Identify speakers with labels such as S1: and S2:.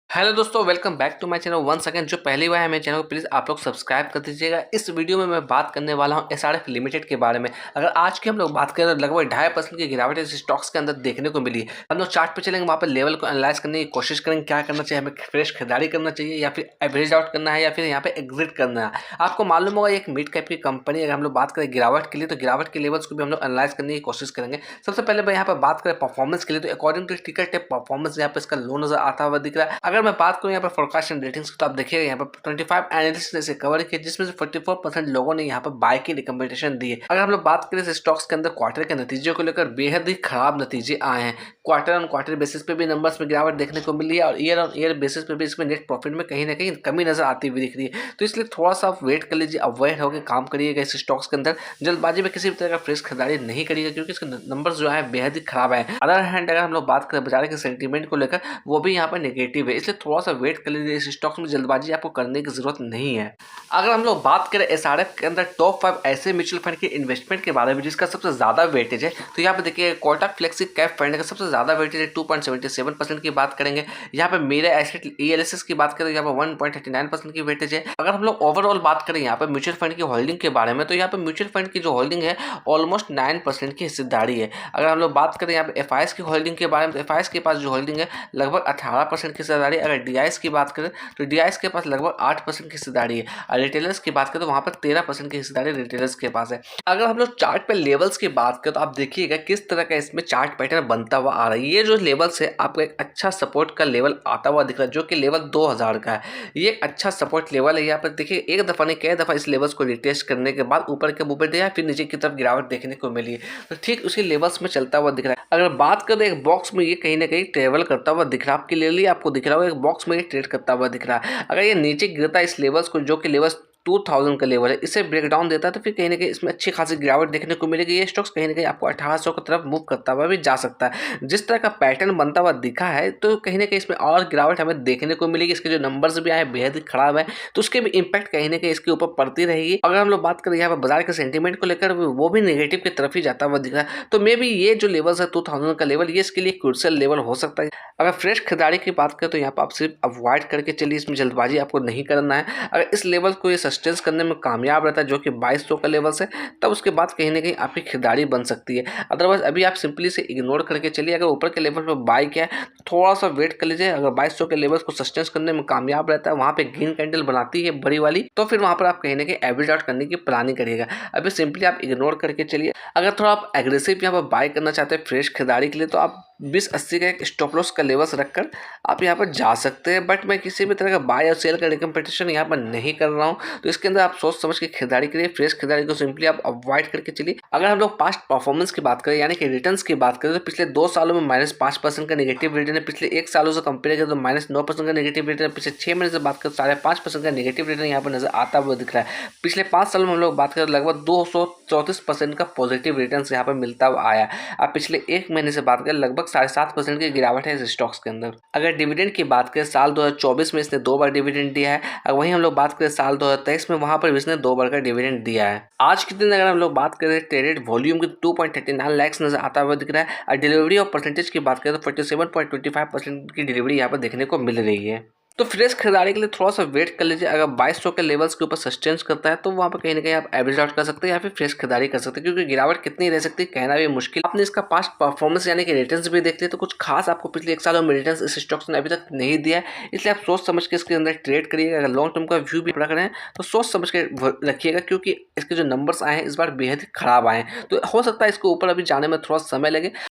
S1: Hello दोस्तों, welcome back to my channel once again. जो पहली बार है मेरे चैनल को प्लीज़ आप लोग सब्सक्राइब कर दीजिएगा। इस वीडियो में मैं बात करने वाला हूं एसआरएफ लिमिटेड के बारे में। अगर आज की हम लोग बात करें तो लगभग 2.5% की गिरावट इस स्टॉक्स के अंदर देखने को मिली है। हम लोग चार्ट पे चलेंगे, वहाँ पर लेवल को एनालाइज करने की कोशिश करेंगे, क्या करना चाहिए, हमें फ्रेश खरीदारी करना चाहिए या फिर एवरेज आउट करना है या फिर यहाँ पे एग्जिट करना है। आपको मालूम होगा एक मिड कैप की कंपनी, अगर हम लोग बात करें गिरावट के लिए तो गिरावट के लेवल्स को भी हम लोग एनालाइज करने की कोशिश करेंगे। सबसे पहले मैं यहाँ पर बात करें परफॉर्मेंस के लिए तो अकॉर्डिंग टू टिकट परफॉर्मेंस यहाँ पे इसका लो नजर आता हुआ दिख रहा है। अगर मैं बात करूँ यहाँ पर फोरकास्ट एंड रेटिंग्स तो आप देखिएगा यहाँ पर 25 एनालिस्ट ने इसे कवर किया, जिसमें से 44% लोगों ने यहाँ पर बाय की रिकमेंडेशन दी है। अगर हम लोग बात करें स्टॉक्स के अंदर क्वार्टर के नतीजों को लेकर बेहद ही खराब नतीजे आए हैं। क्वार्टर ऑन क्वार्टर बेसिस पे भी नंबर्स में गिरावट देखने को मिली है और ईयर ऑन ईयर बेसिस पे भी इसमें नेट प्रॉफिट में कहीं ना कहीं कमी नजर आती हुई दिख रही है। तो इसलिए थोड़ा सा आप वेट कर लीजिए, अवॉइड होकर काम करिएगा इस स्टॉक्स के अंदर। जल्दबाजी में किसी भी तरह का फ्रेश खरीदारी नहीं करिएगा क्योंकि इसके नंबर्स जो है बेहद ही खराब है। अदर हैंड अगर हम लोग बात करें बाजार के सेंटीमेंट को लेकर, वो भी यहाँ पर नेगेटिव है, इसलिए थोड़ा सा वेट कर लीजिए। इस स्टॉक्स में जल्दबाजी आपको करने की जरूरत नहीं है। अगर हम लोग बात करें एसआरएफ के अंदर टॉप 5 ऐसे म्यूचुअल फंड के इन्वेस्टमेंट के बारे में जिसका सबसे ज्यादा वेटेज है, तो यहाँ पे देखिए कोटक फ्लेक्सी कैप फंड का सबसे ज्यादा वेटेज है, 2.77% की बात करेंगे। यहाँ पे मेरे एसेट ईएलएसएस की बात करें, यहाँ पे 1.39% की वेटेज है। अगर हम लोग ओवरऑल बात करें यहाँ पे म्यूचुअल फंड की होल्डिंग के बारे में, तो यहाँ पे म्यूचुअल फंड की जो होल्डिंग है ऑलमोस्ट 9% की हिस्सेदारी है। अगर हम लोग बात करें यहाँ पे एफआईएस की होल्डिंग के बारे में, तो एफआईएस के पास जो होल्डिंग है लगभग 18% की हिस्सेदारी। अगर डीआईएस की बात करें तो डीआईएस के पास लगभग 8% की हिस्सेदारी है। और रिटेलर्स की बात करें तो वहाँ पर 13% की हिस्सेदारी रिटेलर्स के पास है। अगर हम लोग चार्ट पे लेवल्स की बात करें तो आप देखिएगा किस तरह का इसमें चार्ट पैटर्न बनता हुआ आ रहा है। ये जो लेवल्स है आपको एक अच्छा सपोर्ट का लेवल आता हुआ दिख रहा है जो कि लेवल 2000 का है। ये एक अच्छा सपोर्ट लेवल है। यहाँ पर देखिए एक दफा नहीं कई दफा इस लेवल्स को रिटेस्ट करने के बाद ऊपर के ऊपर दिया, फिर नीचे की तरफ गिरावट देखने को मिली है। तो ठीक उसी लेवल्स में चलता हुआ दिख रहा है। अगर बात करें एक बॉक्स में ये कहीं ना कहीं ट्रेवल करता हुआ दिख रहा है, आपके लिए आपको दिख रहा होगा एक बॉक्स में ये ट्रेड करता हुआ दिख रहा है। अगर ये नीचे गिरता है इस लेवल्स को जो कि लेवल्स 2000 का लेवल है, इसे ब्रेक डाउन देता है तो फिर कहीं ना कहीं इसमें अच्छी खासी गिरावट देखने को मिलेगी। ये स्टॉक्स कहीं ना कहीं आपको 1800 की तरफ मूव करता हुआ भी जा सकता है। जिस तरह का पैटर्न बनता हुआ दिखा है तो कहीं ना कहीं इसमें और गिरावट हमें देखने को मिलेगी। इसके जो नंबर्स भी आए बेहद ही खराब है, तो उसके भी इंपैक्ट कहीं ना कहीं इसके ऊपर पड़ती रहेगी। अगर हम लोग बात करें यहाँ पर बाजार के सेंटीमेंट को लेकर, वो भी नेगेटिव की तरफ ही जाता हुआ दिख रहा है। तो मे बी ये जो लेवल है 2000 का लेवल, ये इसके लिए क्रूशियल लेवल हो सकता है। अगर फ्रेश खरीदारी की बात करें तो यहाँ पर आप सिर्फ अवॉइड करके चलिए, इसमें जल्दबाजी आपको नहीं करना है। अगर इस लेवल को ये सस्टेंस करने में कामयाब रहता है जो कि 2200 का लेवल है, तब उसके बाद कहीं ना कहीं आपकी खरीदारी बन सकती है। अदरवाइज अभी आप सिंपली से इग्नोर करके चलिए। अगर ऊपर के लेवल पर बाय किया है तो थोड़ा सा वेट कर लीजिए। अगर 2200 के लेवल को सस्टेंस करने में कामयाब रहता है, वहाँ पे ग्रीन कैंडल बनाती है बड़ी वाली, तो फिर वहाँ पर आप कहीं ना कहीं एवरेज आउट करने की प्लानिंग करिएगा। अभी सिंपली आप इग्नोर करके चलिए। अगर थोड़ा आप एग्रेसिव यहाँ पर बाय करना चाहते हैं फ्रेश खरीदारी के लिए, तो आप 2080 का एक स्टॉप लॉस का लेवल्स रखकर आप यहाँ पर जा सकते हैं। बट मैं किसी भी तरह का बाय और सेल का रिकमेंडेशन यहाँ पर नहीं कर रहा हूँ, तो इसके अंदर आप सोच समझ के खरीदारी करिए। फ्रेश खरीदारी को सिंपली आप अवॉइड करके चलिए। अगर हम लोग पास्ट परफॉर्मेंस की बात करें यानी कि रिटर्न्स की बात करें, तो पिछले 2 सालों में -5% का नेगेटिव रिटर्न है। पिछले 1 सालों से कंपेयर करें तो -9% का नेगेटिव रिटर्न है। पिछले 6 महीने से बात करें 5.5% का नेगेटिव रिटर्न यहाँ पर नजर आता हुआ दिख रहा है। पिछले 5 सालों में हम लोग बात करें लगभग 234% का पॉजिटिव रिटर्न यहाँ पर मिलता हुआ आया। अब पिछले 1 महीने से बात करें लगभग 7.5% की गिरावट है इस स्टॉक्स के अंदर। अगर डिविडेंड की बात करें साल 2024 में इसने 2 बार डिविडेंड दिया है। अगर वहीं हम लोग बात करें साल 2023 में, वहां पर इसने 2 बार का डिविडेंड दिया है। आज के दिन अगर हम लोग बात करें ट्रेडेड वॉल्यूम की 2.39 लाख नजर आता हुआ दिख रहा है। और डिलीवरी और परसेंटेज की बात करें तो 47.25% की डिलीवरी यहाँ पर देखने को मिल रही है। तो फ्रेश खरीदारी के लिए थोड़ा सा वेट कर लीजिए। अगर 2200 के लेवल्स के ऊपर सस्टेंस करता है तो वहाँ पर कहीं ना कहीं आप एवरेज आउट कर सकते हैं या फिर फ्रेश खरीदारी कर सकते हैं, क्योंकि गिरावट कितनी रह सकती है कहना भी मुश्किल। आपने इसका पास्ट परफॉर्मेंस यानी कि रिटर्न्स भी देख लिया तो कुछ खास आपको पिछले 1 सालों में रिटर्न्स इस स्टॉक्स ने अभी तक नहीं दिया है। इसलिए आप सोच समझ के इसके अंदर ट्रेड करिएगा। अगर लॉन्ग टर्म का व्यू भी रख रहे हैं तो सोच समझ के रखिएगा, क्योंकि इसके जो नंबर्स आए हैं इस बार बेहद खराब आए हैं। तो हो सकता है इसको ऊपर अभी जाने में थोड़ा समय लगे।